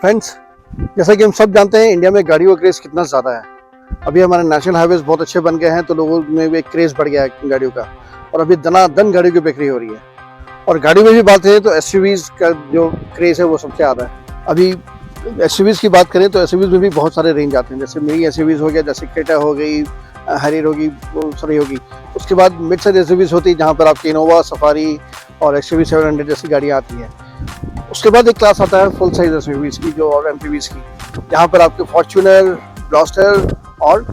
Friends, जैसा कि हम सब जानते हैं इंडिया में गाड़ियों का क्रेज़ कितना ज़्यादा है। अभी हमारे नेशनल हाईवेज बहुत अच्छे बन गए हैं तो लोगों में भी एक क्रेज़ बढ़ गया है गाड़ियों का, और अभी दनादन गाड़ियों की बिक्री हो रही है। और गाड़ी में भी बात करें तो एसयूवीज़ का जो क्रेज़ है वो सबसे ज़्यादा है। अभी एसयूवीज़ की बात करें तो एसयूवीज़ में भी बहुत सारे रेंज आते हैं, जैसे मिनी एसयूवीज़ हो गया, जैसे क्रेटा हो गई, हैरियर होगी, सॉरी होगी। उसके बाद मिड साइज एसयूवीज़ होती है जहाँ पर आपकी इनोवा, सफारी और एक्सयूवी 700 जैसी गाड़ियाँ आती हैं। उसके बाद एक क्लास आता है फुल साइज एसयूवीज़ की जो और एमपीवीज़ की, जहाँ पर आपके फॉर्च्यूनर, ग्लॉस्टर और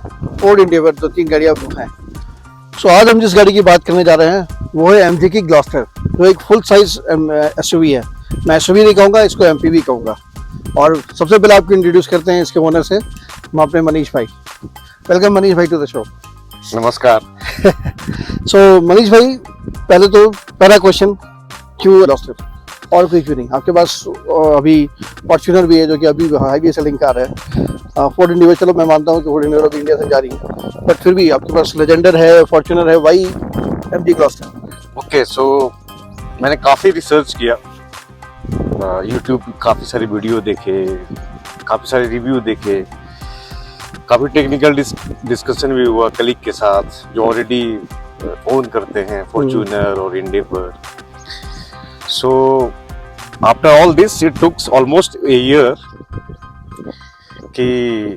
फोर्ड एंडेवर, तो 3 गाड़ियाँ हैं। सो आज हम जिस गाड़ी की बात करने जा रहे हैं वो है एमजी की ग्लॉस्टर, जो एक फुल साइज एसयूवी है। मैं एसयूवी नहीं कहूँगा, इसको एमपीवी कहूँगा। और सबसे पहले आपको इंट्रोड्यूस करते हैं इसके ओनर से, हम अपने मनीष भाई। वेलकम मनीष भाई टू द शो। नमस्कार। सो मनीष भाई, पहले तो पहला क्वेश्चन, क्यों ग्लॉस्टर और कोई क्यों नहीं? आपके पास अभी फॉर्च्यूनर भी है जो कि अभी हाईवे सेलिंग कार है। फोर्ड एंडेवर, चलो मैं मानता हूँ कि फोर्ड एंडेवर अभी इंडिया से जा रही है, बट फिर भी आपके पास लेजेंडर है, फॉर्च्यूनर है, वाई एमजी ग्लॉस्टर? ओके, सो मैंने काफ़ी रिसर्च किया, यूट्यूब काफ़ी सारे वीडियो देखे, काफ़ी सारे रिव्यू देखे, काफ़ी टेक्निकल डिस्कशन भी हुआ कलीग के साथ जो ऑलरेडी ओन करते हैं फॉर्च्यूनर और Endeavour. So after all this it takes almost a year कि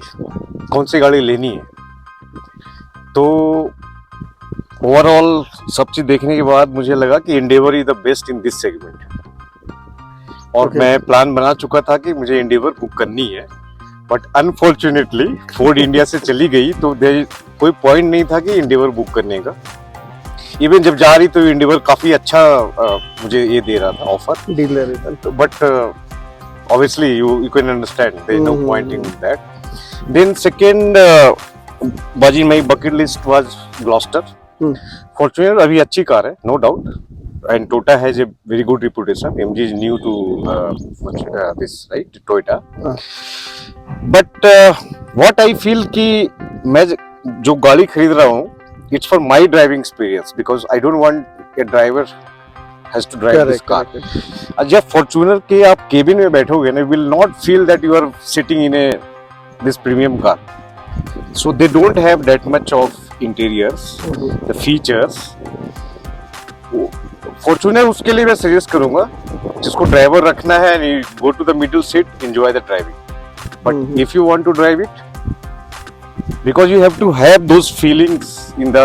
कौन सी गाड़ी लेनी है। तो ओवरऑल सब चीज देखने के बाद मुझे लगा कि Endeavour is the best in this segment. और मैं प्लान बना चुका था कि मुझे एंडेवर बुक करनी है, बट अनफॉर्चुनेटली फोर्ड इंडिया से चली गई तो कोई पॉइंट नहीं था कि एंडेवर बुक करने का। इवन जब जा रही तो एंडेवर काफी अच्छा मुझे ये दे रहा था ऑफर, डील ले रही थी, but obviously you can understand there is no point in that. Then second was in my bucket list was Gloucester. Fortuner अभी अच्छी कार है, no doubt, and Toyota has a very good reputation. MG is new to this, right, Toyota. But what I feel कि मैं जो गाड़ी खरीद रहा हूँ it's for my driving experience because I don't want a driver has to drive this car. जब Fortuner के आप केबिन में बैठोगे ना, will not feel that you are sitting in this premium car. So they don't have that much of interiors, the features. Fortuner उसके लिए मैं suggest करूंगा जिसको ड्राइवर रखना है, and you go to the middle seat, enjoy the driving. But if you want to drive it, because you have to have those feelings in the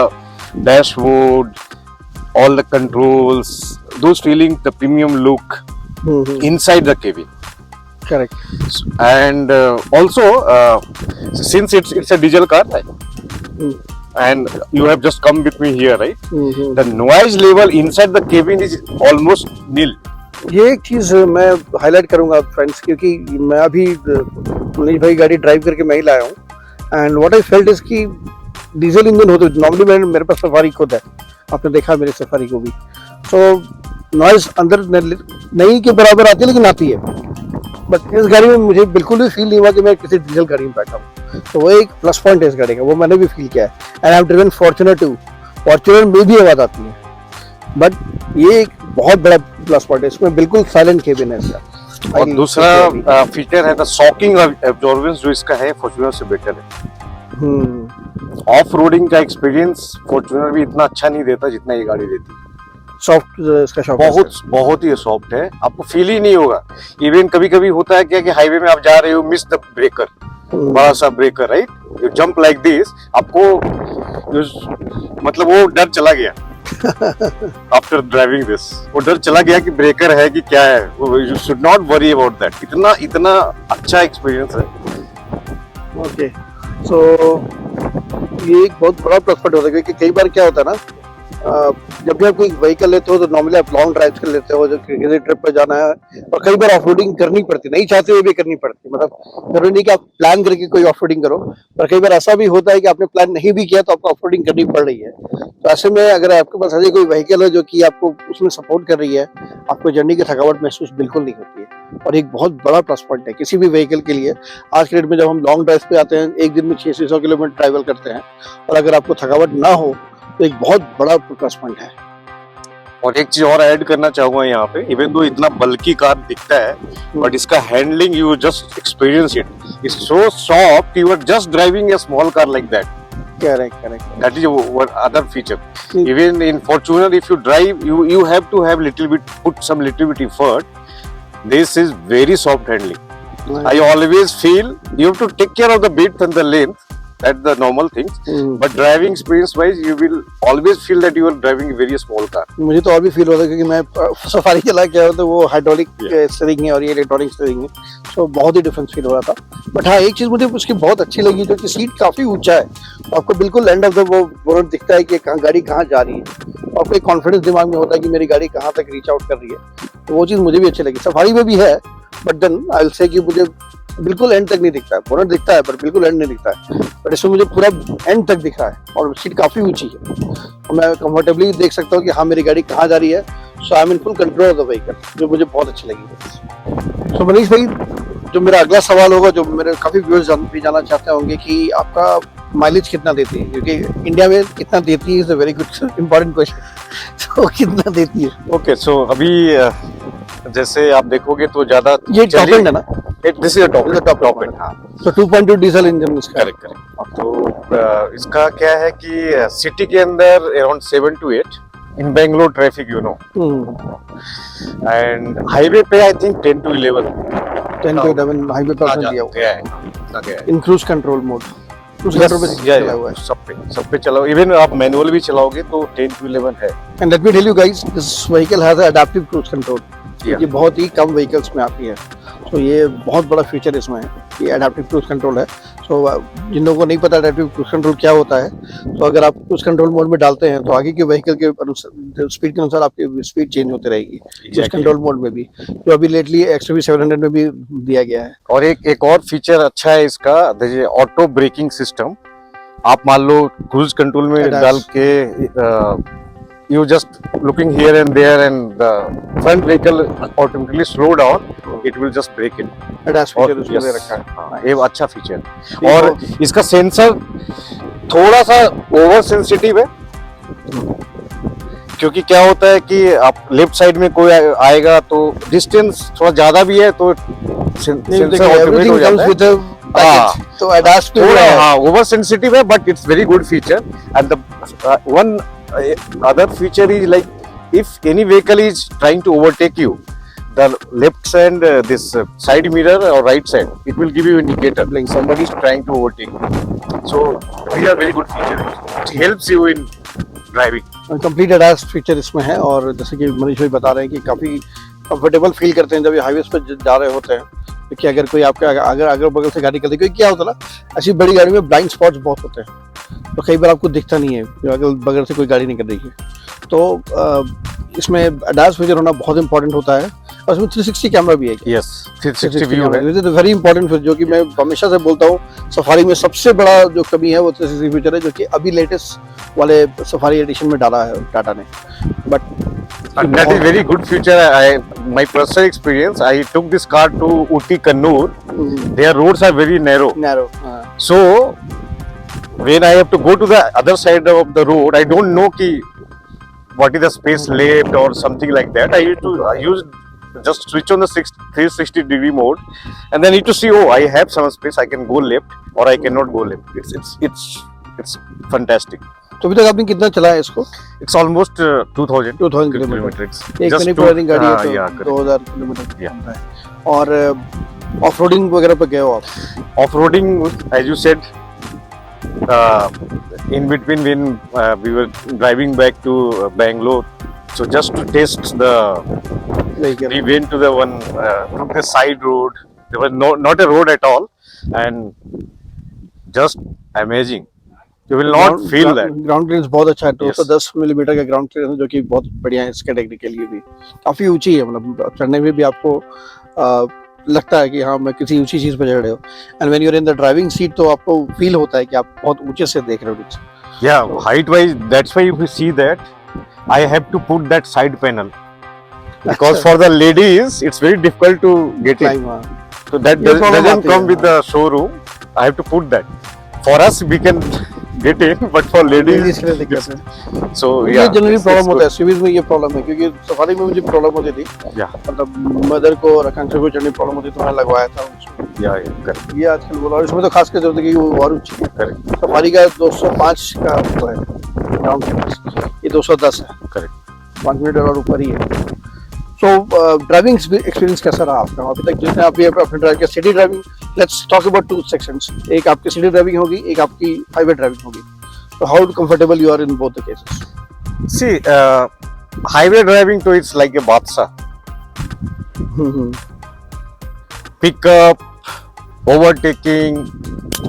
dashboard, all the controls, those feelings, the premium look inside the cabin. Correct. And also since it's a diesel car, and you have just come with me here, right? The noise level inside the cabin is almost nil. ये एक चीज मैं highlight करूंगा friends, क्योंकि मैं अभी मनीष भाई गाड़ी ड्राइव करके मैं ही लाया हूँ, and what I felt is कि डीजल इंजन होते नॉर्मली, मेरे पास सफारी खुद है, आपने देखा मेरे सफारी को भी, तो नॉइज अंदर नहीं के बराबर आती है लेकिन आती है। बट इस गाड़ी में मुझे बिल्कुल भी फील नहीं हुआ कि मैं किसी डीजल गाड़ी में बैठा हूँ, तो वो एक प्लस पॉइंट है इस गाड़ी का, वो मैंने भी फील किया है। And I have driven Fortuner too, Fortuner में भी आवाज आती है, बट ये एक बहुत बड़ा प्लस पॉइंट है, इसमें बिल्कुल साइलेंट केबिन है इसका। और दूसरा फीचर है द शॉकिंग एब्जॉर्बेंस, जो इसका है फॉर्च्यूनर से बेटर है। ऑफ रोडिंग का एक्सपीरियंस फॉर्च्यूनर भी इतना अच्छा नहीं देता जितना ये गाड़ी देती है। सॉफ्ट इसका शॉक बहुत ही सॉफ्ट है, आपको फील ही नहीं होगा। इवन कभी कभी होता है क्या कि हाईवे में आप जा रहे हो, मिस द ब्रेकर, बड़ा सा breaker, right, you jump like this, आपको मतलब वो डर चला गया आफ्टर ड्राइविंग दिस, वो डर चला गया कि ब्रेकर है कि क्या है, you should not worry about that. इतना अच्छा एक्सपीरियंस है। ओके, सो ये एक बहुत बड़ा प्लस पॉइंट होता है, क्योंकि कई बार क्या होता है ना, जब भी आप कोई व्हीकल लेते हो तो नॉर्मली आप लॉन्ग ड्राइव कर लेते हो, जो किसी ट्रिप पे जाना है, और कई बार ऑफ रोडिंग करनी पड़ती, नहीं चाहते हुए भी करनी पड़ती, मतलब जरूरी नहीं कि आप प्लान करके कोई ऑफ रोडिंग करो, पर कई बार ऐसा भी होता है कि आपने प्लान नहीं भी किया तो आपको ऑफ रोडिंग करनी पड़ रही है। तो ऐसे में अगर आपके पास ऐसी कोई व्हीकल है जो कि आपको उसमें सपोर्ट कर रही है, आपको जर्नी की थकावट महसूस बिल्कुल नहीं होती है, और एक बहुत बड़ा प्लस पॉइंट है किसी भी व्हीकल के लिए। आज के डेट में जब हम लॉन्ग ड्राइव पे आते हैं, एक दिन में 600 किलोमीटर ट्रैवल करते हैं, और अगर आपको थकावट ना हो तो एक बहुत बड़ा प्लस पॉइंट है। और एक चीज और ऐड करना चाहूंगा यहाँ पे, इवन दो इतना बल्की कार दिखता है, बट इसका handling you just experience it, it's so soft, you are just driving a small car like that. Correct. That is one other feature. Even in Fortuner, if you drive, you have to have put some little bit effort. This is very soft handling. Right. I always feel you have to take care of the width and the length. That's the normal things. But driving experience wise, you will always feel that you are driving a very small car. मुझे तो और भी feel होता है क्योंकि मैं safari चला क्या होता है वो हाइड्रोलिक स्टीयरिंग है और ये इलेक्ट्रॉनिक स्टीयरिंग है, तो बहुत ही डिफरेंस फील हो रहा था. बट हाँ, एक चीज मुझे उसकी बहुत अच्छी लगी जो कि सीट काफी ऊंचा है, आपको बिल्कुल एंड ऑफ द वो बोनट दिखता है कि गाड़ी कहाँ जा रही है, आपको एक कॉन्फिडेंस दिमाग में होता है कि मेरी गाड़ी कहाँ तक रीच आउट कर रही है. तो वो चीज मुझे भी अच्छी लगी. सफारी में भी है, but then I will say कि मुझे बिल्कुल एंड तक नहीं दिखता है. बोनट दिखता है पर बिल्कुल एंड नहीं दिखता है, बट इसमें मुझे पूरा एंड तक दिख रहा है और सीट काफी ऊंची है, तो मैं कंफर्टेबली देख सकता हूँ कि हाँ मेरी गाड़ी कहाँ जा रही है. So I am in full control of the vehicle, जो मुझे बहुत अच्छी लगी. सो मनीष भाई, जो मेरा अगला सवाल होगा, जो मेरे काफी व्यूअर्स भी जानना चाहते होंगे कि आपका माइलेज कितना देती है, क्योंकि इंडिया में कितना देती है is a very good important question. तो कितना देती है? Okay, so अभी जैसे आप देखोगे तो ज्यादा ये टॉप एंड है ना? This is top and. हाँ, तो 2.2 डीजल इंजन इसका. करेक्ट. तो इसका क्या है कि सिटी के अंदर around 7 to 8, in Bangalore traffic you know, and highway पे आई थिंक 10 to 11 हाईवे पर दिया हुआ है. In cruise control mode. Cruise control पे चला हुआ है. सब पे चलाओ, इवन आप मैनुअल भी चलाओगे तो 10 to 11 है. And let me tell you guys, this vehicle has adaptive cruise control. ये बहुत ही कम व्हीकल्स में आती है, तो ये बहुत बड़ा फीचर इसमें है, ये अडैप्टिव क्रूज कंट्रोल है. सो जिन लोगों को नहीं पता अडैप्टिव क्रूज कंट्रोल क्या होता है, तो अगर आप क्रूज कंट्रोल मोड में डालते हैं तो आगे के व्हीकल के अनुसार स्पीड के अनुसार आपकी स्पीड चेंज होती रहेगी. क्रूज कंट्रोल मोड में भी, जो अभी लेटली XUV 700 में भी दिया गया है. और एक और फीचर अच्छा है इसका, ऑटो ब्रेकिंग सिस्टम. आप मान लो क्रूज कंट्रोल में डाल के you just looking here and there and the front vehicle automatically slow down, it will just brake in. ADAS feature उसमें दे रखा है. हाँ, ये अच्छा फीचर है. और इसका सेंसर थोड़ा सा ओवर सेंसिटिव है, क्योंकि क्या होता है कि आप लेफ्ट साइड में कोई आएगा तो डिस्टेंस थोड़ा ज्यादा भी है तो सेंसर ऑटोमेटिक हो जाता है. तो ADAS पे हाँ ओवर सेंसिटिव है, but it's very good feature. And the one other feature is like if any vehicle is trying to overtake you, the left side this side mirror or right side, it will give you indicator like somebody is trying to overtake you. So these are very good features. It helps you in driving. Complete ADAS feature इसमें है. और जैसे कि मनीष भाई बता रहे हैं कि काफी कंफर्टेबल फील करते हैं जब ये हाईवे पर जा रहे होते हैं, क्योंकि अगर कोई आपके अगर बगल से गाड़ी करती है, क्योंकि क्या होता है ना, ऐसी बड़ी गाड़ी में ब्लाइंड स्पॉट्स बहुत होते हैं, तो कई बार आपको दिखता नहीं है जो अगल बगल से कोई गाड़ी नहीं कर रही है. तो इसमें ADAS फीचर होना बहुत इंपॉर्टेंट होता है. और इसमें 360 कैमरा भी है. Yes, 360 व्यू है. दिस इज वेरी इंपॉर्टेंट, जो कि मैं हमेशा से बोलता हूँ सफारी में सबसे बड़ा जो कमी है वो 360 फीचर है, जो कि अभी लेटेस्ट वाले सफारी एडिशन में डाला है टाटा ने. But that is very good feature. My personal experience, I took this car to Uti Kannur. Their roads are very narrow. So when I have to go to the other side of the road, I don't know what is the space left or something like that. I use just switch on the 360-degree mode, and then I need to see, oh, I have some space, I can go left or I cannot go left. It's fantastic. तो अभी तक आपने कितना चलाया इसको? It's almost 2000 kilometre. एक money पुरानी गाड़ी है तो 2000 किलोमीटर. और ऑफ रोडिंग वगैरह पे गए हो आप? Off roading, as you said, in between when we were driving back to Bangalore, so just to test the vehicle, we went to the one took the side road. There was not a road at all, and just amazing. You will not feel that. Ground clearance बहुत अच्छा है. 210 millimetre का ground clearance, जो कि बहुत बढ़िया है इस कैटेगरी के लिए भी. काफी ऊंची है, मतलब चढ़ने में भी आपको लगता है कि हाँ मैं किसी ऊंची चीज पे चढ़ रहे हो. And when you are in the driving seat तो आपको फील होता है कि आप बहुत ऊंचे से देख रहे हो. Yeah, height wise, that's why if you see that, I have to put that side panel, because for the ladies it's very difficult to get it. So that doesn't come with the showroom. I have to put that. For us, we can get in, but for ladies ladies, के लिए दिक्कत है। so ये yeah, generally it's problem होता good. है, SUVs में ये problem है, क्योंकि सफारी में मुझे प्रॉब्लम होती थी, Yeah, मतलब मदर को और आकांक्षा को चढ़ने प्रॉब्लम होती थी, तो मैंने लगवाया था उसमें। yeah, correct, ये आजकल बोला, और इसमें तो खास कर जरूरत है कि वो और ऊंची है। correct, सफारी का 205 का वो है ग्राउंड क्लियरेंस, ये 210 है, correct. 5 मीटर और ऊपर ही है। सो ड्राइविंग एक्सपीरियंस कैसा रहा आपका अभी तक, जिसने आप ये अपने ड्राइव किया? City driving, let's talk about 2 sections, एक आपकी सिटी ड्राइविंग होगी, एक आपकी हाईवे ड्राइविंग होगी। तो how comfortable you are in both the cases? See, highway driving to it's like a Badshah. Pick up, overtaking,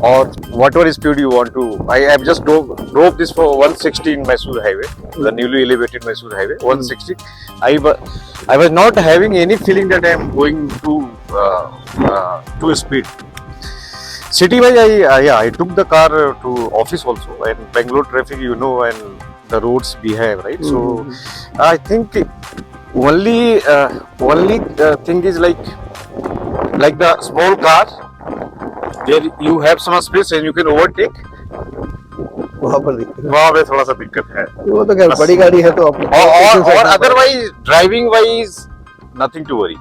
or whatever speed you want to. I have just drove this for 160 in Mysore highway, the newly elevated Mysore highway, 160. I was not having any feeling that I am going to speed. City wise, I took the car to office also, and Bangalore traffic, you know, and the roads behave, right? So I think only thing is like the small car, where you have some space and you can overtake. वहाँ पर दिक्कत है। वहाँ पे थोड़ा सा दिक्कत है। वो तो खैर बड़ी गाड़ी है तो आप और otherwise driving wise nothing to worry.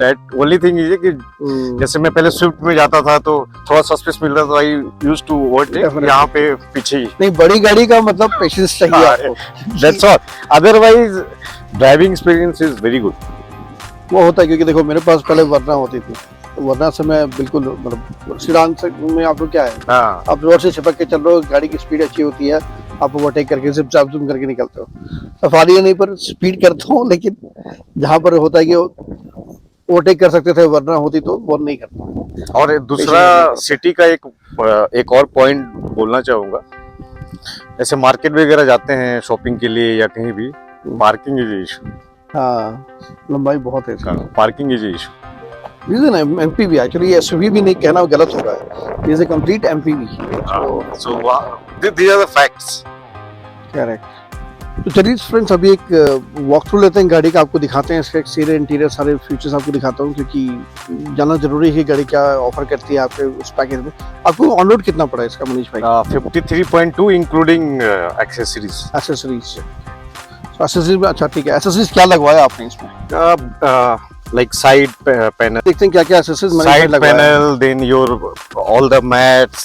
That only thing is कि जैसे मैं पहले स्विफ्ट में जाता था तो थोड़ा सा स्पेस मिल रहा था, I used to overtake, Definitely. यहाँ पे पीछे ही। नहीं, बड़ी गाड़ी का मतलब पेशेंस चाहिए आपको। That's all, otherwise driving experience is very good. वो होता है, क्योंकि देखो मेरे पास पहले वरना होती थी, तो वरना से मैं बिल्कुल मतलब सिडान से में आपको क्या है, हाँ, आप रोड से चिपक के चल रहे हो, गाड़ी की स्पीड अच्छी होती है, आप ओवरटेक करके जिप जाप जूम करके निकलते हो। सफारी नहीं पर स्पीड करता हूँ, लेकिन जहाँ पर होता है कि ओवरटेक कर सकते थे, वरना होती तो वो नहीं करता। और दूसरा सिटी का एक और पॉइंट बोलना चाहूंगा, ऐसे मार्केट वगैरह जाते हैं शॉपिंग के लिए या कहीं भी, पार्किंग इज इशू। हाँ, लंबाई बहुत है इसका। Parking is issue. रीजन है एमपीवी, एक्चुअली एसयूवी भी नहीं कहना गलत होगा, is a complete MPV. So these are the facts. Correct. तो चलिए फ्रेंड्स, अभी एक वॉक थ्रू लेते हैं गाड़ी का, आपको दिखाते हैं इसका एक्सटीरियर इंटीरियर सारे फीचर्स आपको दिखाता हूँ, क्योंकि जानना जरूरी है कि गाड़ी क्या ऑफर करती है आपके उस पैकेज में। आपको ऑन रोड कितना पड़ा इसका मनीष भाई? 53.2 इंक्लूडिंग एक्सेसरीज। एक्सेसरीज, एक्सेसरीज में अच्छा ठीक है, एक्सेसरीज क्या लगवाया आपने इसमें? Like side panel, देखते हैं क्या क्या एक्सेसरीज मनीष भाई side लगवाया panel, then your all the mats,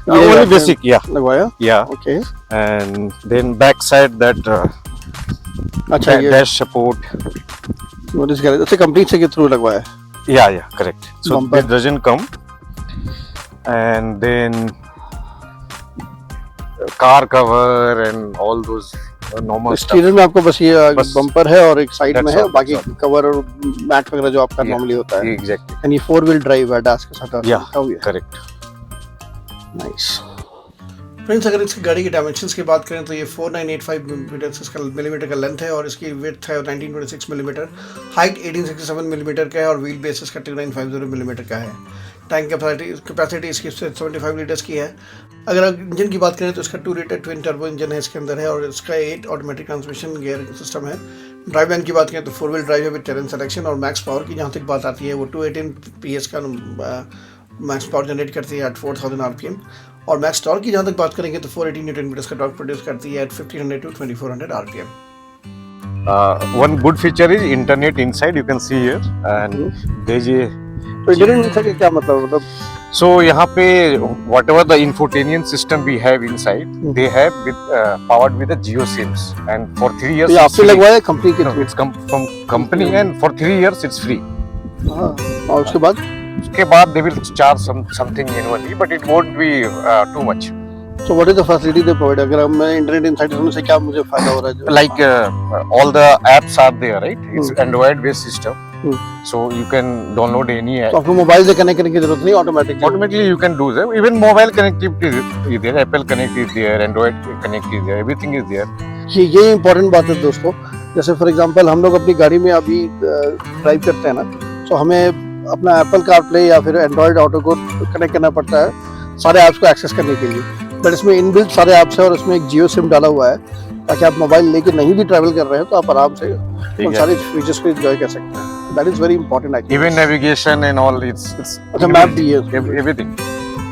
ये only आपने basic, yeah, लगवाया। yeah, okay, and then back side that अच्छा ये dash support, नोटिस करें, अच्छा कंपनी से के थ्रू लगवाया। yeah, correct. So Bumper. it doesn't come, and then car cover and all those normal stuff. स्टीरियर में आपको बस ये बस बम्पर है और एक साइड में that's है, all, बाकी that's कवर और मैट वगैरह जो आपका Yeah. नॉर्मली होता है। Exactly, एंड ये 4 व्हील ड्राइव है, डैश के साथ yeah, लिखा हुआ है। correct. नाइस। फ्रेंड्स, अगर इसकी गाड़ी की डायमेंशंस की बात करें तो ये 4985 मिलीमीटर का लेंथ है, और इसकी विड्थ है 1926 मिलीमीटर, हाइट 1867 मिलीमीटर का है, और व्हील बेस इसका 2950 मिलीमीटर का है। टैंक कैपेसिटी इसकी 75 लीटर्स की है। अगर इंजन की बात करें तो इसका 2 लीटर ट्विन टर्बो इंजन है इसके अंदर है, और इसका 8 ऑटोमेटिक ट्रांसमिशन गियर सिस्टम है। ड्राइव लाइन की बात करें तो 4 व्हील ड्राइव है विद टेरेन सिलेक्शन, और मैक्स पावर की जहाँ तक बात आती है वो 218 PS का मैक्स पावर जनरेट करती है एट 4000 RPM, और मैक्स टॉर्क की जहाँ तक बात करेंगे तो 480 न्यूटन मीटर्स का टॉर्क प्रोड्यूस करती है eight 1500 to 2400 RPM। One good feature is internet inside, you can see here, and there's a तो इंटरनेट का क्या मतलब so यहाँ पे whatever the infotainment system we have inside, they have with powered with the Jio SIMs, and for 3 years ये it's आपसे free. लगवाया company के No, through? it's come from company, and for 3 years it's free. हाँ, और उसके बाद उसके बाद they will charge something annually, but it won't be too much. So what is the facility they provide? अगर मैं इंटरनेट इनसाइड होने से क्या मुझे फायदा हो रहा है? Like all the apps are there, right? It's Android based system, so you can download any app. तो आपको मोबाइल से कनेक्ट करने की जरूरत नहीं, automatically Automatically you can do that. Even mobile connectivity is there, Apple Connect is there, Android Connect is there, everything is there. ये important बात है दोस्तों। जैसे फॉर एग्जांपल हम लोग अपनी गाड़ी में अभी ड्राइव करते हैं ना, तो हमें अपना एप्पल कारप्ले या फिर एंड्रॉइड ऑटो को कनेक्ट करना पड़ता है सारे ऐप्स को एक्सेस करने के लिए, बट इसमें इनबिल्ट सारे ऐप्स है, और इसमें एक जियो सिम डाला हुआ है, ताकि आप मोबाइल लेके नहीं भी ट्रैवल कर रहे हो तो आप आराम से उन सारे फीचर्स को एंजॉय कर सकते हैं। That is very important actually. Even navigation and all, it's अच्छा, मैप भी है, everything.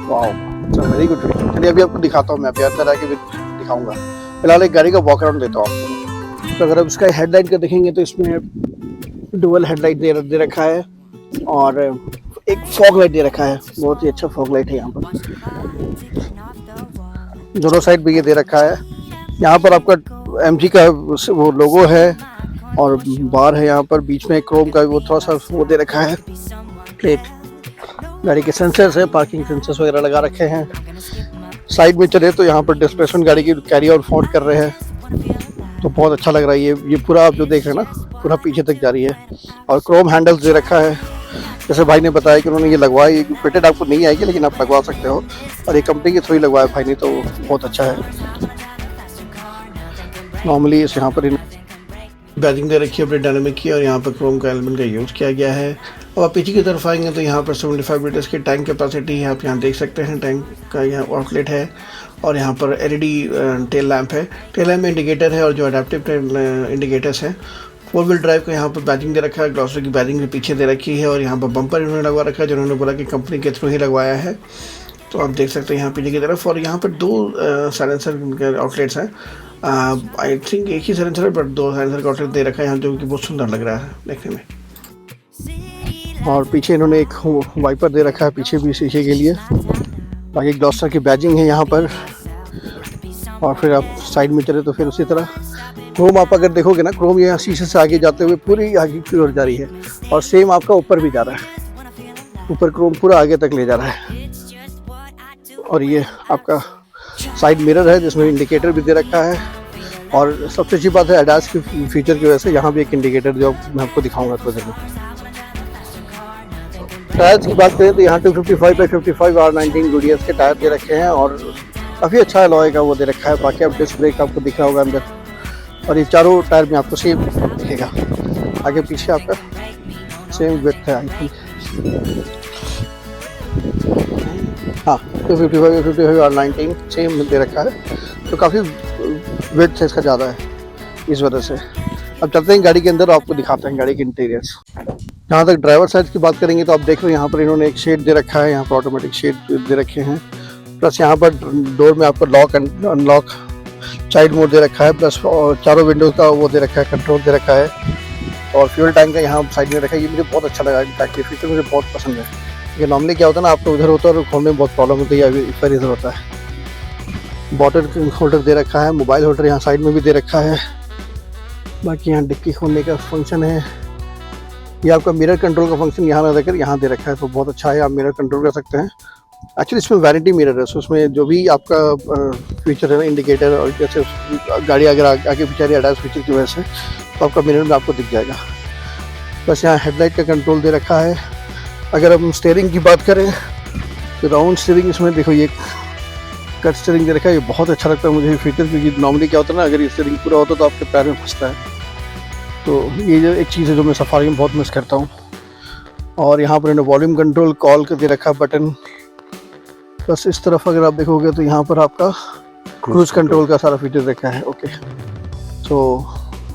वाओ। Very good. चलिए अभी आपको दिखाता हूँ, मैं अभी अंदर आके भी दिखाऊंगा। फिलहाल एक गाड़ी का वॉक अराउंड देता हूँ आपको। तो अगर आप इसका हेडलाइट का देखेंगे तो इसमें डुअल हेडलाइट दे रखा है और एक फॉग लाइट दे रखा है, बहुत ही अच्छा फॉग लाइट है यहाँ पर। दोनों साइड भी ये दे रखा है। यहाँ पर आपका एमजी का वो लोगो है और बार है यहाँ पर, बीच में क्रोम का वो थोड़ा सा वो दे रखा है प्लेट। गाड़ी के सेंसर्स है, पार्किंग सेंसर्स वगैरह लगा रखे हैं। साइड में चले तो यहाँ पर डिस्प्लेसमेंट गाड़ी की कैरी आउट फाउंड कर रहे हैं, तो बहुत अच्छा लग रहा है। ये पूरा आप जो देख रहे हैं ना, पूरा पीछे तक जा रही है और क्रोम हैंडल्स दे रखा है। जैसे भाई ने बताया कि उन्होंने ये लगवाया, ये फिटेड आपको नहीं आएगी लेकिन आप लगवा सकते हो, और ये कंपनी के थ्रू ही लगवाया भाई ने, तो बहुत अच्छा है। नॉर्मली इस यहाँ पर बैजिंग दे रखी है अपनी डायनामिक की, और यहाँ पर क्रोम का एलिमेंट का यूज़ किया गया है। अब आप पीछे की तरफ आएंगे तो यहाँ पर 75 लीटर्स की टैंक कैपेसिटी है, आप यहाँ देख सकते हैं। टैंक का यहाँ आउटलेट है और यहाँ पर एलईडी टेल लैंप है। टेल लैंप में इंडिकेटर है और जो अडेप्टिव इंडिकेटर्स हैं। 4 व्हील ड्राइव का यहाँ पर बैजिंग दे रखा है, ग्लॉसर की बैजिंग भी पीछे दे रखी है, और यहाँ पर बम्पर इन्होंने लगवा रखा है, जिन्होंने बोला कि कंपनी के थ्रू ही लगवाया है। तो आप देख सकते हैं यहाँ पीछे की तरफ, और यहाँ पर 2 साइलेंसर आउटलेट्स हैं। आई थिंक एक ही साइलेंसर है, बट 2 साइलेंसर का आउटलेट दे रखा है यहाँ, जो कि बहुत सुंदर लग रहा है देखने में। और पीछे इन्होंने एक वाइपर दे रखा है पीछे भी शीशे के लिए। बाकी ग्लॉसर की बैजिंग है यहाँ पर। और फिर आप साइड में चले तो फिर उसी तरह क्रोम आप अगर देखोगे ना, क्रोम यहाँ शीशे से आगे जाते हुए पूरी आगे की ओर जा रही है, और सेम आपका ऊपर भी जा रहा है, ऊपर क्रोम पूरा आगे तक ले जा रहा है। और ये आपका साइड मिरर है जिसमें इंडिकेटर भी दे रखा है, और सबसे अच्छी बात है एडास की फीचर की वजह से यहाँ भी एक इंडिकेटर जो मैं आपको दिखाऊंगा थोड़ी देर में। टायर्स की बात करें तो यहाँ 255/55 R19 गुडियस के टायर दे रखे हैं, और काफ़ी अच्छा अलॉय का वो दे रखा है। बाकी अब डिस्क ब्रेक आपको दिख रहा होगा अंदर, और ये चारों टायर में आपको सेम दिखेगा, आगे पीछे आपका सेम विड्थ है आई थिंक। हाँ 255/55 R19 सेम दे रखा है, तो काफ़ी विड्थ इसका ज़्यादा है इस वजह से। अब चलते हैं गाड़ी के अंदर, आपको दिखाते हैं गाड़ी के इंटीरियर्स। जहाँ तक ड्राइवर साइड की बात करेंगे तो आप देख रहे हैं यहाँ पर इन्होंने एक शेड दे रखा है, यहाँ पर ऑटोमेटिक शेड दे रखे हैं, प्लस यहाँ पर डोर में आपको lock and unlock child mode दे रखा है, प्लस चारों विंडोज का वो दे रखा है, कंट्रोल दे रखा है, और फ्यूल टैंक का यहाँ साइड में रखा है। ये मुझे बहुत अच्छा लगा, इनफैक्ट ये फीचर मुझे बहुत पसंद है। ये नॉर्मली क्या होता है ना, आपको उधर होता है और खोलने में बहुत प्रॉब्लम होती है, इधर इधर होता है। बॉटल होल्डर दे रखा है, मोबाइल होल्डर यहाँ साइड में भी दे रखा है। बाकी यहाँ डिक्की खोलने का फंक्शन है। ये आपका मिरर कंट्रोल का फंक्शन यहाँ ना देकर यहाँ दे रखा है, तो बहुत अच्छा है, आप मिरर कंट्रोल कर सकते हैं। एक्चुअली इसमें वैनिटी मिरर है, उसमें जो भी आपका फीचर है ना, इंडिकेटर और जैसे गाड़ी अगर आगे पीछे एडास फीचर की वजह से, तो आपका मिरर में आपको दिख जाएगा। बस यहाँ हेडलाइट का कंट्रोल दे रखा है। अगर हम स्टीयरिंग की बात करें तो राउंड स्टीयरिंग इसमें देखो, ये कट स्टीयरिंग दे रखा है। ये बहुत अच्छा लगता है मुझे फीचर, क्योंकि नॉर्मली क्या होता है ना, अगर ये स्टीयरिंग पूरा होता तो आपके पैर में फंसता है, तो ये जो एक चीज़ है जो मैं सफारी में बहुत मिस करता हूँ। और यहाँ पर इन्होंने वॉल्यूम कंट्रोल कॉल का दे रखा बटन। बस इस तरफ अगर आप देखोगे तो यहाँ पर आपका क्रूज कंट्रोल का सारा फीचर रखा है। ओके, तो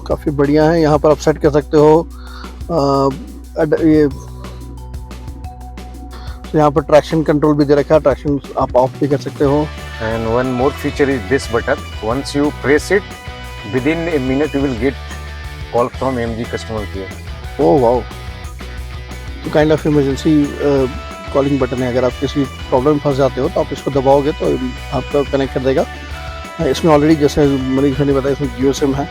काफ़ी बढ़िया है। यहाँ पर आप सेट कर सकते हो ये, तो यहाँ पर ट्रैक्शन कंट्रोल भी दे रखा है, ट्रैक्शन आप ऑफ भी कर सकते हो। And one more feature is this button. Once you press it, within a minute you will get call from MG customer care. Oh wow, तो kind of emergency calling button है। अगर आप किसी प्रॉब्लम में फंस जाते हो तो आप इसको दबाओगे तो आपको कनेक्ट कर देगा। इसमें ऑलरेडी जैसे मनीष ने बताया, इसमें जियो सिम है,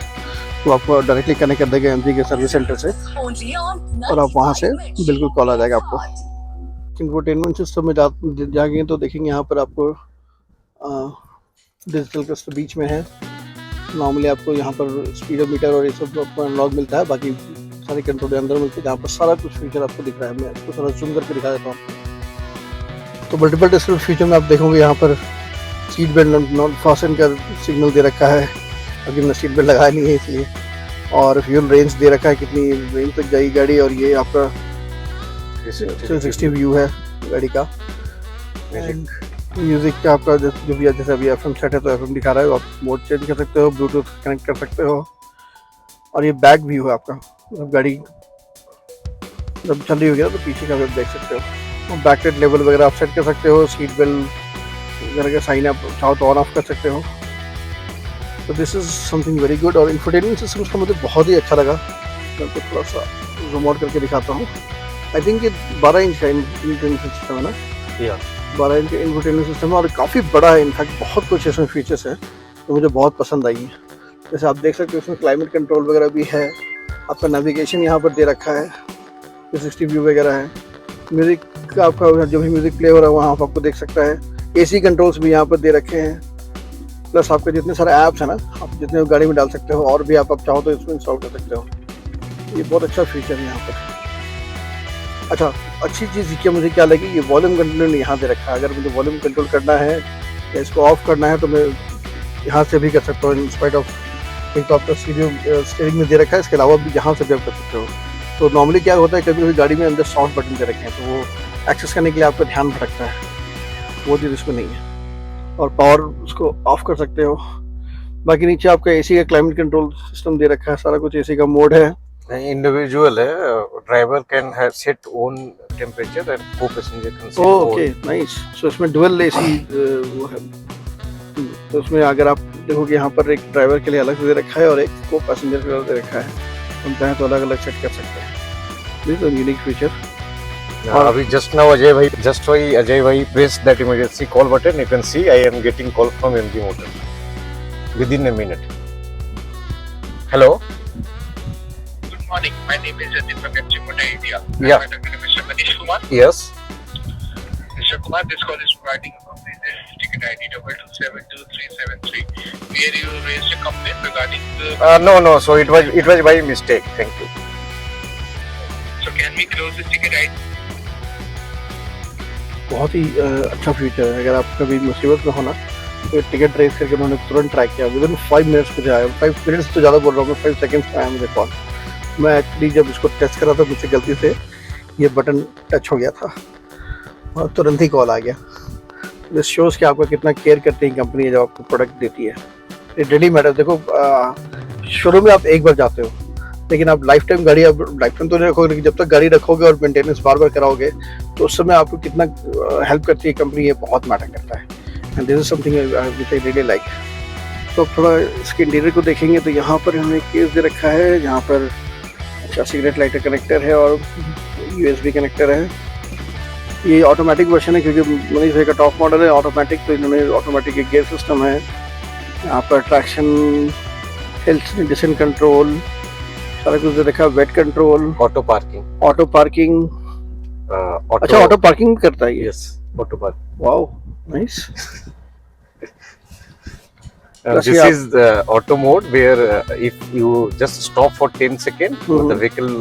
तो आपको डायरेक्टली कनेक्ट कर देगा एमजी के सर्विस सेंटर से, और आप वहाँ से बिल्कुल कॉल आ जाएगा आपको। इंफोटेनमेंट सिस्टम में जाएंगे तो देखेंगे यहाँ पर आपको डिजिटल क्लस्टर बीच में है। नॉर्मली आपको यहाँ पर स्पीडोमीटर और ये सब आपको अनलॉक मिलता है, बाकी सारे कंट्रोल अंदर मिलते हैं, जहाँ पर सारा कुछ फीचर आपको दिख रहा है। मैं आपको थोड़ा जूम करके दिखा देता हूँ। तो मल्टीपल डिस्प्ले फीचर में आप देखोगे यहाँ पर सीट बेल्ट नॉट फास्टन का सिग्नल दे रखा है, अभी मैंने सीट बेल्ट लगाया नहीं है इसलिए। और फ्यूल रेंज दे रखा है, कितनी रेंज तक जाएगी गाड़ी, और ये आपका 360 व्यू है गाड़ी का। म्यूजिक का आपका जो भी जैसे अभी एफएम सेट है तो एफएम दिखा रहा है, आप मोड चेंज कर सकते हो, ब्लूटूथ कनेक्ट कर सकते हो। और ये बैक व्यू है आपका, जब गाड़ी जब चल रही होगी ना तो पीछे का भी देख सकते हो। बैक लाइट लेवल वगैरह आप सेट कर सकते हो, सीट बेल्ट घर का साइन आप चाहो तो ऑन ऑफ कर सकते हो। तो this is something very good. और इंफोटेनमेंट सिस्टम का मुझे बहुत ही अच्छा लगा। मैं आपको थोड़ा सा जूम आउट करके दिखाता हूँ। आई थिंक ये 12 इंच का इंफोटेनमेंट सिस्टम है ना? 12 इंच का इंफोटेनमेंट सिस्टम है और काफ़ी बड़ा है। इनफैक्ट बहुत कुछ इसमें फीचर्स हैं तो मुझे बहुत पसंद आई है। जैसे आप देख सकते हो इसमें क्लाइमेट कंट्रोल वगैरह भी है, आपका नेविगेशन यहाँ पर दे रखा है, 360 व्यू वगैरह है, म्यूज़िक का आपका जो भी म्यूज़िक प्ले हो रहा है वहाँ आप आपको देख सकता है, एसी कंट्रोल्स भी यहाँ पर दे रखे हैं, प्लस आपके जितने सारे ऐप्स हैं ना आप जितने गाड़ी में डाल सकते हो और भी आप चाहो तो इसमें इंस्टॉल कर सकते हो। ये बहुत अच्छा फीचर है यहाँ पर। अच्छा, अच्छी चीज़ क्या मुझे क्या लगी, ये वॉल्यूम कंट्रोल यहाँ दे रखा है। अगर मुझे वॉल्यूम कंट्रोल करना है या इसको ऑफ करना है तो मैं यहाँ से भी कर सकता हूँ। इंस्पाइट ऑफ एक तो आपका स्टीयरिंग में दे रखा है, इसके अलावा भी यहाँ से भी आप कर सकते हो। तो नॉर्मली क्या होता है कभी कभी गाड़ी में अंदर सॉफ्ट बटन दे रखे हैं तो वो एक्सेस करने के लिए आपका ध्यान भटकता है, वो चीज़ इसमें नहीं है। और पावर उसको ऑफ कर सकते हो। बाकी नीचे आपका एसी का क्लाइमेट कंट्रोल सिस्टम दे रखा है, सारा कुछ एसी का मोड है। इंडिविजुअल है, driver can have set own temperature and co-passenger can set okay nice. So इसमें डुअल एसी वो है। तो उसमें अगर आप देखोगे यहाँ पर एक ड्राइवर के लिए अलग से दे रखा है और एक को पैसेंजर के लिए दे रखा है, हम चाहें तो अलग अलग सेट कर सकते हैं। This is unique feature. और अभी जस्ट नाउ अजय भाई press that emergency call button, you can see I am getting call from MG motor with in a minute. Hello, Good morning. My name is Ajit from MG Motor India. Yeah. I'm talking to Mr. Manish Kumar. Yes Mr. Kumar, this call is providing a complaint ticket ID 2272373, where you raised a complaint regarding the. No so it was by mistake, thank you. So can we close this ticket ID? बहुत ही अच्छा feature है। अगर आप कभी मुसीबत में हो ना तो टिकट रेस करके उन्होंने तुरंत ट्रैक किया, विद इन 5 मिनट्स मुझे आया। 5 मिनट्स तो ज़्यादा बोल रहा हूँ मैं, 5 सेकेंड्स में आया मुझे कॉल। मैं एक्चुअली जब इसको टेस्ट कर रहा था मुझसे गलती से ये बटन टच हो गया था और तुरंत ही कॉल आ गया। दिस शोज़ कि आपका कितना केयर करती है कंपनी जब आपको प्रोडक्ट देती है। It really matter. देखो शुरू में आप एक बार जाते हो लेकिन आप लाइफ टाइम गाड़ी आप लाइफ टाइम तो नहीं रखोगे, लेकिन जब तक गाड़ी रखोगे और मेंटेनेंस बार बार कराओगे तो उस समय आपको कितना हेल्प करती है कंपनी, ये बहुत मैटर करता है। And this is something which I really like. तो थोड़ा इसके इंटीरियर को देखेंगे तो यहाँ पर हमें केस दे रखा है, यहाँ पर अच्छा सिगरेट लाइटर कनेक्टर है और USB कनेक्टर है। ये ऑटोमेटिक वर्जन है क्योंकि मनीष भाई का टॉप मॉडल है ऑटोमेटिक, तो इन्होंने ऑटोमेटिक एक गियर सिस्टम है। यहाँ पर ट्रैक्शन, हिल डिसेंट कंट्रोल, सारा कुछ दे रखा है। वेट कंट्रोल, ऑटो पार्किंग, अच्छा ऑटो पार्किंग करता है ये। Yes auto parking. Wow nice. This is the auto mode where if you just stop for 10 seconds, the vehicle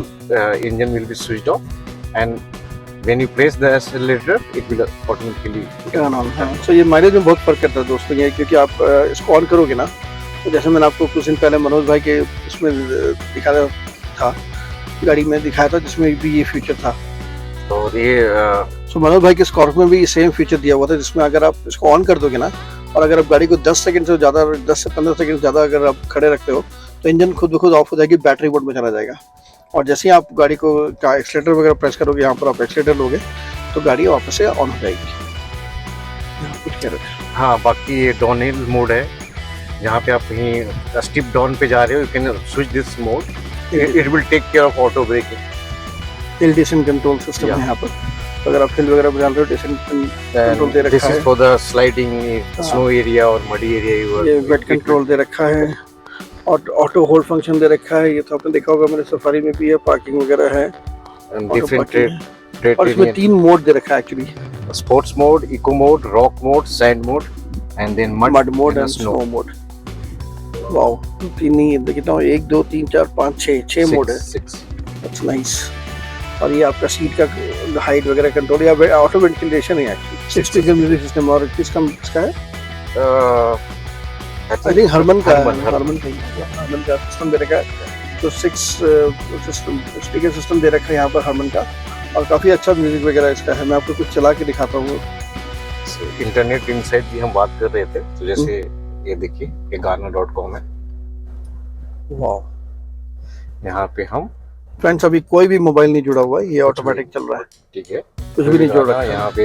engine will be switched off, and when you press the accelerator, it will automatically turn on। हाँ, so ये mileage में बहुत फर्क करता है दोस्तों ये, क्योंकि आप इसको ऑन करोगे ना तो जैसे मैंने आपको कुछ दिन पहले मनोज भाई के उसमें दिखाया था, गाड़ी में दिखाया था जिसमें भी ये फीचर था। और ये सो मनोज भाई के स्कॉर्पियो में भी सेम फीचर दिया हुआ था जिसमें अगर आप इसको ऑन कर दोगे ना और अगर आप गाड़ी को 10 सेकंड से ज़्यादा 10 से 15 सेकंड ज़्यादा अगर आप खड़े रखते हो तो इंजन खुद ब खुद ऑफ हो जाएगी, बैटरी मोड में चला जाएगा। और जैसे ही आप गाड़ी को एक्सीलेटर वगैरह प्रेस करोगे, यहाँ पर आप एक्सीलेटर लोगे तो गाड़ी वापस से ऑन हो जाएगी। कुछ कह रहे थे? हाँ, बाकी ये डाउन हिल मोड है, जहाँ पे आप कहीं स्टीप डाउन पे जा रहे हो, you can switch this mode, it will take care of auto braking. Hill descent control system है यहाँ पर, तो अगर आप हिल वगैरह पे डाल रहे हो डिसेंट कंट्रोल दे रखा है। This is for the sliding snow area और मडी एरिया। ये वेट कंट्रोल दे रखा है और ऑटो होल्ड फंक्शन दे रखा है। ये तो आपने देखा होगा मेरे सफारी में भी है, पार्किंग वगैरह है। डिफरेंट और इसमें 3 मोड दे रखा है actually, sports mode, eco mode, rock mode, sand mode and then mud mode and snow mode. Wow, 3 नहीं है, कितना 1 2 3 4 5 6 मोड है। 6 दैट्स नाइस। और ये आपका सीट का हाइट वगैरह कंट्रोल या ऑटो वेंटिलेशन है एक्चुअली। 6 speaker music system. और किसका है? आई थिंक हरमन का सिस्टम दे रखा है। तो 6 सिस्टम स्पीकर सिस्टम दे रखा है यहाँ पर हरमन का, और काफ़ी अच्छा म्यूजिक वगैरह इसका है। मैं आपको कुछ चला के दिखाता हूँ। इंटरनेट इनसाइट भी हम बात कर रहे थे, तो जैसे ये देखिए ये गाना.com है। वाओ, यहाँ पे हम फ्रेंड्स अभी कोई भी मोबाइल नहीं जुड़ा हुआ है, ये ऑटोमेटिक चल रहा है, ठीक है, कुछ भी नहीं जोड़ रखा है। यहाँ पे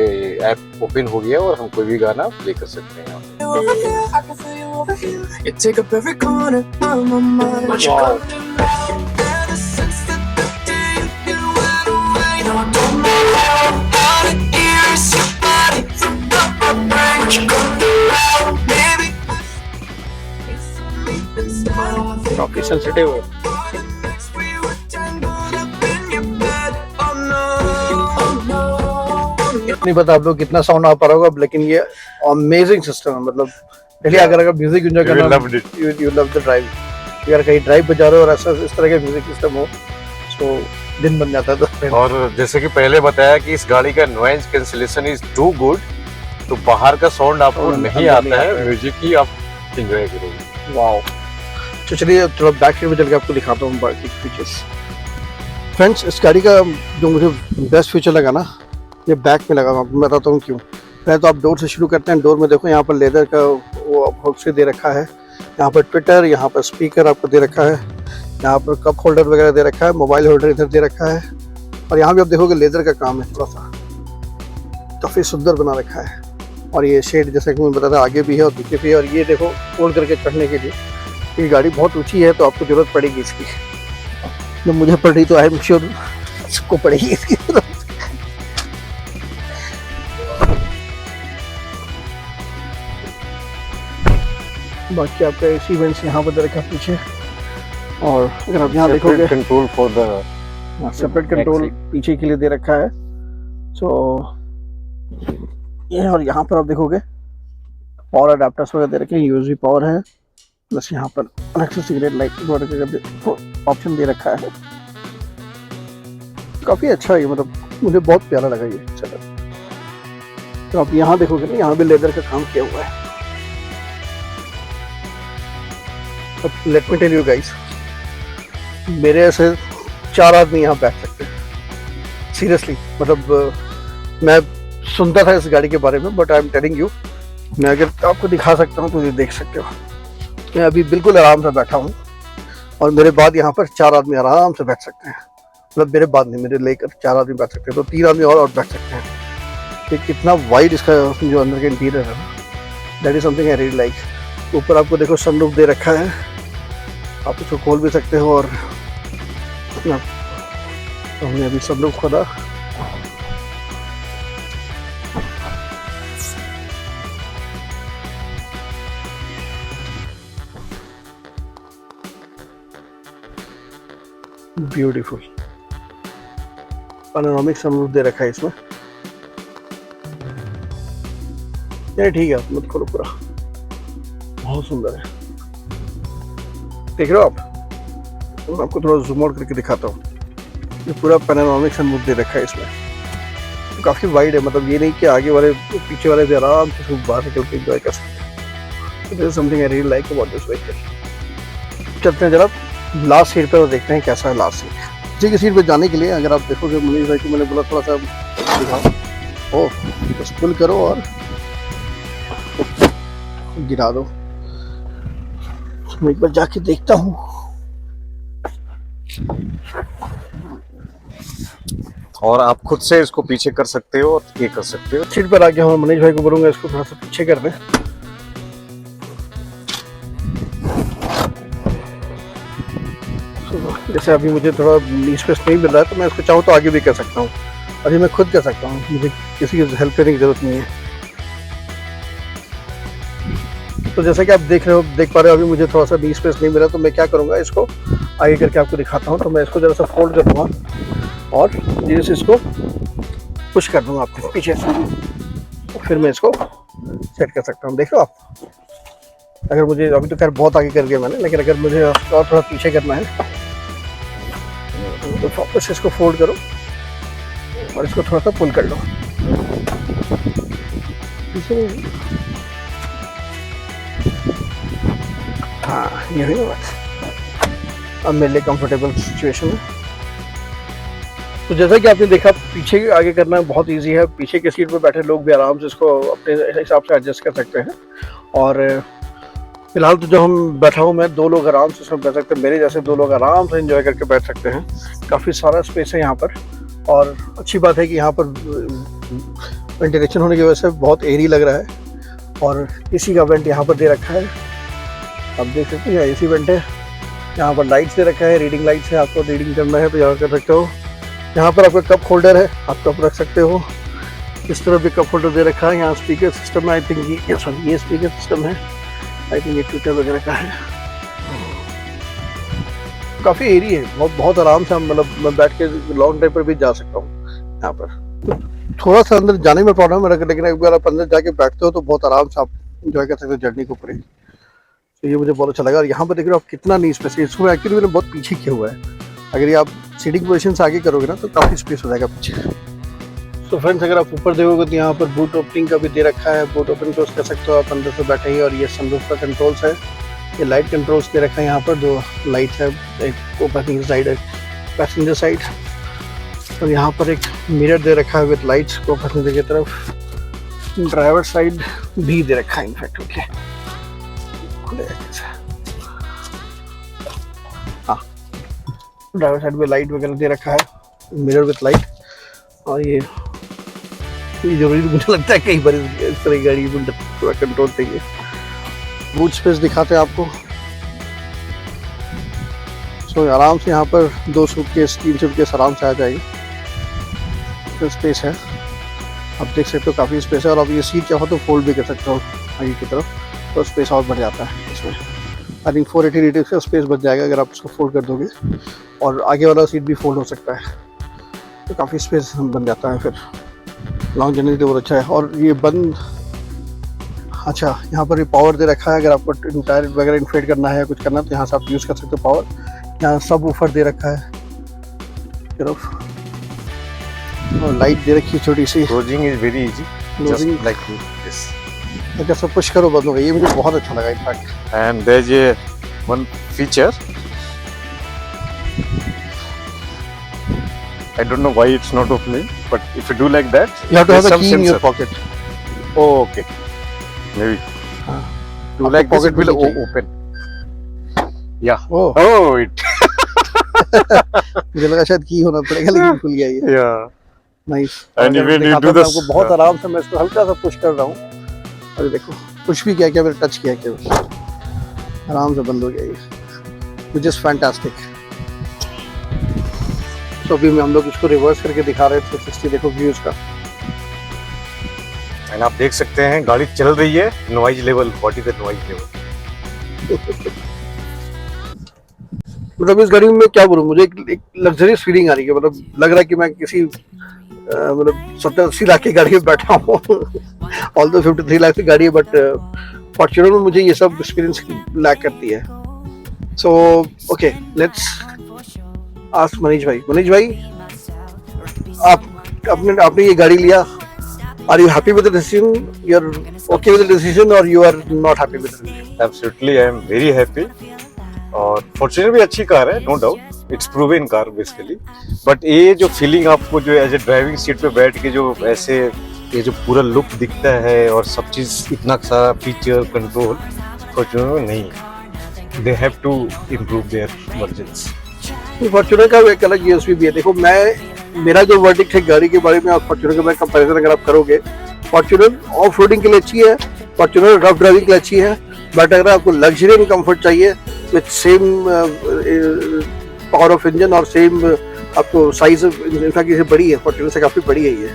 ऐप ओपन हो गया और हम कोई भी गाना प्ले कर सकते हैं यहाँ पे। You take up every corner of my mind. What you Wow. gonna do now? Ever since the day you went away, no, I don't know how to erase your body from my brain. What you gonna do now, baby? काफी sensitive है। We were tangled up in your bed. Oh no, oh no, oh no. नहीं पता आप लोग कितना sound आ पा रहा होगा, लेकिन ये अमेजिंग सिस्टम है। मतलब देखिए अगर म्यूजिक एंजॉय You will करना, love it. You love the drive. अगर कहीं ड्राइव पे जा रहे हो और ऐसा इस तरह का म्यूजिक सिस्टम हो तो दिन बन जाता है। तो और जैसे कि पहले बताया कि इस गाड़ी का noise cancellation is too good, तो बाहर का साउंड आपको नहीं आता है, म्यूजिक ही आप एंजॉय करोगे। वाओ। तो चलिए थोड़ा बैक साइड में चल के आपको दिखाता हूँ बाकी फीचर्स। फ्रेंड्स इस गाड़ी का जो मुझे बेस्ट फीचर लगा ना, ये बैक में लगा। मैं बताता हूँ क्यों। पहले तो आप डोर से शुरू करते हैं। डोर में देखो यहाँ पर लेदर का वो हॉक्सी दे रखा है, यहाँ पर ट्विटर, यहाँ पर स्पीकर आपको दे रखा है, यहाँ पर कप होल्डर वगैरह दे रखा है, मोबाइल होल्डर इधर दे रखा है, और यहाँ भी आप देखोगे लेदर का काम है, थोड़ा सा काफ़ी सुंदर बना रखा है। और ये शेड जैसा कि मैं बता था आगे भी है और पीछे भी है। और ये देखो फोल्ड करके चढ़ने के लिए, ये गाड़ी बहुत ऊंची है तो आपको जरूरत पड़ेगी इसकी। जब मुझे पड़ रही तो आई एम श्योर सबको पड़ेगी इसकी जरूरत। बाकी आपका एसी वेंट्स यहाँ पर दे रखा है पीछे, और अगर आप यहाँ देखोगे control for the separate control पीछे के लिए दे रखा है। सो ये, और यहाँ पर आप देखोगे पावर अडेप्टर्स वगैरह दे रखे हैं, यूएसबी पावर है, प्लस यहाँ पर अलग से सिगरेट लाइट ऑप्शन दे रखा है। काफी अच्छा है ये, मतलब मुझे बहुत प्यारा लगा ये। चलो तो आप यहाँ देखोगे ना, यहाँ भी लेदर का काम किया हुआ है। अब let me tell you guys, मेरे ऐसे 4 आदमी यहाँ बैठ सकते हैं सीरियसली। मतलब मैं सुनता था इस गाड़ी के बारे में, but I am telling you, मैं अगर आपको दिखा सकता हूँ तो ये देख सकते हो। मैं अभी बिल्कुल आराम से बैठा हूँ, और मेरे बाद यहाँ पर 4 आदमी आराम से बैठ सकते हैं। मतलब मेरे बाद नहीं, मेरे लेकर 4 आदमी बैठ सकते हैं, तो 3 आदमी और बैठ सकते हैं। ये कितना वाइड इसका जो अंदर का इंटीरियर है ना, that is something I really like. ऊपर आपको देखो सनरूफ दे रखा है, आप इसको खोल भी सकते हो। और हमने अभी सनरूफ खोला, ब्यूटीफुल पैनोरामिक सनरूफ दे रखा है इसमें। ये ठीक है, मत खोलो पूरा, बहुत सुंदर है। देख रहे हो आप? तो मैं आपको थोड़ा जूम आउट करके दिखाता हूँ। ये पूरा पैनोरामिक सनरूफ दे रखा है इसमें, तो काफी वाइड है। मतलब ये नहीं कि आगे वाले पीछे वाले भी आराम से बाहर निकल के एंजॉय कर सकते हैं। Something I really like about this vehicle. चलते हैं जरा लास्ट सीट पे और देखते हैं कैसा है लास्ट सीट। जी की सीट पे जाने के लिए अगर आप देखोगे मनीष भाई को मैंने बोला थोड़ा सा दिखाओ, ओह बस पुल करो और गिरा दो। मैं एक बार जाके देखता हूँ। और आप खुद से इसको पीछे कर सकते हो और ये कर सकते हो। सीट पर आके हम मनीष भाई को बोलूंगा इसको थोड़ा सा पीछे कर दें। जैसे अभी मुझे थोड़ा नी स्पेस नहीं मिल रहा है, तो मैं इसको चाहूँ तो आगे भी कर सकता हूँ। अभी मैं खुद कर सकता हूँ, मुझे किसी की हेल्प करने की जरूरत नहीं है। तो जैसा कि आप देख पा रहे हो, अभी मुझे थोड़ा सा नी स्पेस नहीं मिला, तो मैं क्या करूँगा, इसको आगे करके आपको दिखाता हूँ। तो मैं इसको जरा सा फोल्ड कर दूँगा और धीरे से इसको पुश कर दूँगा आपके पीछे से, तो फिर मैं इसको सेट कर सकता हूँ। देखो आप, अगर मुझे अभी तो खैर बहुत आगे कर दिया मैंने, लेकिन अगर मुझे और थोड़ा पीछे करना है तो वापस इसको फोल्ड करो और इसको थोड़ा सा पुल कर लो पीछे। हाँ ये हुई बात, अब मेरे लिए कंफर्टेबल सिचुएशन है। तो जैसा कि आपने देखा, पीछे आगे करना बहुत इजी है। पीछे की सीट पर बैठे लोग भी आराम से इसको अपने हिसाब से एडजस्ट कर सकते हैं। और फिलहाल तो जो हम बैठा हूँ मैं, 2 लोग आराम से इसमें बैठ सकते हैं, मेरे जैसे 2 लोग आराम से एंजॉय करके बैठ सकते हैं। काफ़ी सारा स्पेस है यहाँ पर, और अच्छी बात है कि यहाँ पर वेंटिलेशन होने की वजह से बहुत एयरी लग रहा है। और एसी का वेंट यहाँ पर दे रखा है, आप देख सकते हैं एसी वेंट है। यहाँ पर लाइट्स दे रखा है, रीडिंग लाइट्स है, आपको रीडिंग करना है तो यहाँ कर सकते हो। यहाँ पर आपका कप होल्डर है, आप कप रख सकते हो। इस तरफ भी कप होल्डर दे रखा है। यहाँ स्पीकर सिस्टम है, आई थिंक ये स्पीकर सिस्टम है, आई थिंक ये ट्विटर वगैरह का है। काफ़ी एरी है, बहुत आराम से हम, मतलब मैं बैठ के लॉन्ग ड्राइव पर भी जा सकता हूँ यहाँ पर। थोड़ा सा अंदर जाने में प्रॉब्लम है, लेकिन एक बार आप अंदर जाके बैठते हो तो बहुत आराम से आप इंजॉय कर सकते हो जर्नी को पूरी। तो ये मुझे बहुत अच्छा लगा। और यहाँ पर देख रहे हो आप कितना नी स्पेस है। इसको एक्चुअली मैंने बहुत पीछे किया हुआ है, अगर ये आप सीटिंग पोजीशन से आगे करोगे ना तो काफ़ी स्पेस हो जाएगा पीछे। तो फ्रेंड्स, अगर आप ऊपर देखोगे तो यहाँ पर बूट ओपनिंग का भी दे रखा है, बूट ओपन क्लोज कर सकते हो आप अंदर से बैठे ही। और ये सनरूफ का कंट्रोल्स है, ये लाइट कंट्रोल्स दे रखा है यहाँ पर, 2 लाइट है, एक ओपनिंग साइड है पैसेंजर साइड, और यहाँ पर एक मिरर दे रखा है विद लाइट्स को पैसेंजर की तरफ। ड्राइवर साइड भी दे रखा है इनफैक्ट, ओके हाँ, ड्राइवर साइड में लाइट वगैरह दे रखा है, मिरर विद लाइट। और ये जरूरी मुझे लगता है कई बार इस तरह की गाड़ी में थोड़ा कंट्रोल चाहिए। बूट स्पेस दिखाते हैं आपको। सो आराम से यहाँ पर 2 सूटकेस 3 सूटकेस आराम से आ जाएगी, तो स्पेस है, आप देख सकते हो काफ़ी स्पेस है। और अब ये सीट चाहो तो फोल्ड भी कर सकते हो आगे की तरफ, तो स्पेस और बढ़ जाता है इसमें। आई थिंक 480 लीटर का स्पेस बच जाएगा अगर आप उसको फोल्ड कर दोगे, और आगे वाला सीट भी फोल्ड हो सकता है, तो काफ़ी स्पेस बन जाता है फिर लॉन्ग जर्नी के लिए, बहुत अच्छा है। और ये बंद, अच्छा यहाँ पर ये पावर दे रखा है, अगर आपको टायर वगैरह इन्फ्लेट करना है या कुछ करना है तो यहाँ से आप यूज़ कर सकते हो पावर। यहाँ सब ऊपर दे रखा है तरफ, और लाइट दे रखी है छोटी सी। Closing is very easy, Closing- like this. अगर सब पुश करो बंद हो गई, ये मुझे बहुत अच्छा लगा in fact. And there's a one feature. I don't know why it's not opening, but if you do like that, You have to have there's a some key in your sensor. pocket. Oh, okay. Maybe. हाँ, Do आपको like this, pocket it will में चाहिए। open. Yeah. Oh, Oh, it. मुझे लगा शायद की होना पड़ेगा, लेकिन खुल गया ये। Yeah. Nice. And even you do this. आपको बहुत आराम से, मैं इसको हल्का सा पुश कर रहा हूँ, और ये देखो कुछ भी किया, क्या मैंने टच किया, क्या आराम से बंद हो गया ये, विच इज़ फैंटास्टिक। तो अभी हम लोग इसको रिवर्स करके दिखा रहे थे 360, देखो व्यूज का। And आप देख सकते हैं गाड़ी चल रही है, noise level, what is the noise level. मतलब इस गाड़ी में मैं क्या बोलूँ, मुझे एक लग्जरियस फीलिंग आ रही है, मतलब लग रहा है कि मैं किसी मतलब 70-80 लाख की गाड़ी में बैठा हूँ। ऑल दो 53 लाख की गाड़ी है, बट फॉर्च्यूनर में मुझे ये सब एक्सपीरियंस लैक करती है। So okay, let's ask Manish भाई, आपने ये गाड़ी लिया, are you happy with the decision, you are okay with the decision, और you are not happy with the? Absolutely, I am very happy. और फॉर्च्यूनर भी अच्छी कार है, no doubt, it's proven car basically. But ये जो feeling आपको जो as a driving seat पे बैठ के जो ऐसे ये जो पूरा लुक दिखता है और सब चीज इतना सारा फीचर कंट्रोल फॉर्च्यूनर में नहीं है। They have to improve their versions. Fortuner का एक अलग यूएसपी भी है। देखो, मेरा जो वर्डिक्ट है गाड़ी के बारे में और फॉर्च्यूनर का मैं कंपैरिजन अगर आप करोगे, फॉर्च्यूनर ऑफ रोडिंग के लिए अच्छी है, फॉर्च्यूनर रफ ड्राइविंग के लिए अच्छी है, बट अगर आपको लग्जरी एंड कंफर्ट चाहिए with same power of engine और सेम आपको साइज, इनफैक्ट ये बड़ी है, फॉर्च्यूनर से काफ़ी बड़ी है ये,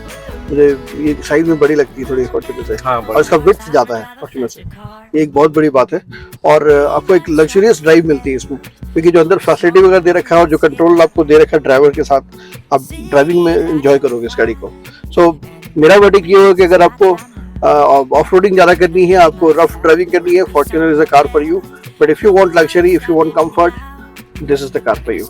मुझे ये साइज में बड़ी लगती है थोड़ी फॉर्च्यूनर से। हाँ, और इसका विड्थ ज़्यादा है फॉर्च्यूनर से, ये एक बहुत बड़ी बात है। और आपको एक लग्जरियस ड्राइव मिलती है इसमें, क्योंकि जो अंदर फैसिलिटी वगैरह दे रखा है और जो कंट्रोल आपको दे रखा है ड्राइवर के साथ, आप ड्राइविंग में इंजॉय करोगे इस गाड़ी को। सो मेरा वर्डिक्ट ये हो कि अगर आपको ऑफ रोडिंग ज़्यादा करनी है, आपको रफ ड्राइविंग करनी है, Fortuner is a car for you. But if you want luxury, if you want comfort, this is the car for you.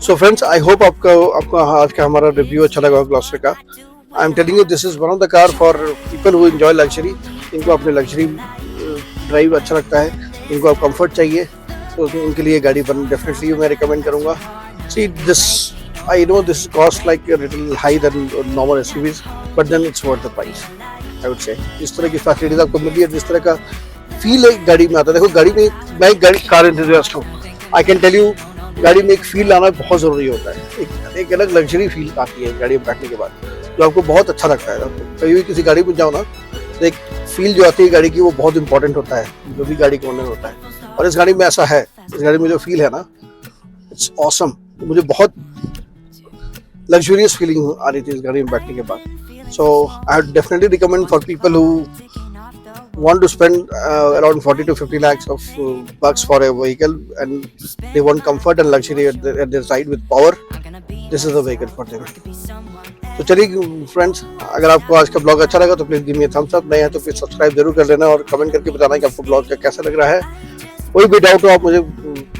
So friends, I hope आपको आज का हमारा रिव्यू अच्छा लगा ग्लॉस्टर का। I am telling you, this is one of the car for people who enjoy luxury. इनको अपने luxury drive अच्छा लगता है, इनको आप कंफर्ट चाहिए, तो उनके लिए गाड़ी डेफिनेटली मैं रिकमेंड करूँगा। See this, I know this costs like a little high than normal SUVs, but then it's worth the price. I would say. जिस तरह की फैसिलिटीज आपको मिली है, जिस तरह का फील एक गाड़ी में आता है, देखो गाड़ी में, मैं एक गाड़ी कार एंथुसियास्ट हूँ, आई कैन टेल यू गाड़ी में एक फील आना बहुत ज़रूरी होता है। एक अलग लग्जरी फील आती है गाड़ी में बैठने के बाद, जो आपको बहुत अच्छा लगता है। आपको कभी भी किसी गाड़ी में जाओ ना, तो एक फील जो आती है गाड़ी की, वो बहुत इंपॉर्टेंट होता है, जो भी गाड़ी का ओनर होता है। और इस गाड़ी में ऐसा है, इस गाड़ी में जो फील है ना, इट्स ऑसम। मुझे बहुत लग्जरियस फीलिंग आ रही थी इस गाड़ी में बैठने के बाद। So I would definitely recommend for people who want to spend around 40 to 50 lakhs of bucks for a vehicle and they want comfort and luxury at their side with power, this is the vehicle for them. तो चलिए friends, अगर आपको आज का blog अच्छा लगा तो please give me thumbs up, नए हैं तो प्लीज सब्सक्राइब जरूर कर लेना और कमेंट करके बताना कि आपको ब्लॉग का कैसा लग रहा है। कोई भी डाउट हो आप मुझे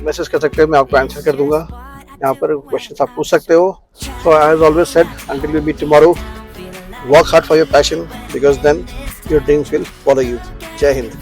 मैसेज कर सकते हैं, मैं आपको आंसर कर दूंगा। यहाँ पर क्वेश्चन आप पूछ सकते हो। So I have always said, until we meet tomorrow, work hard for your passion because then your dreams will follow you. Jai Hind.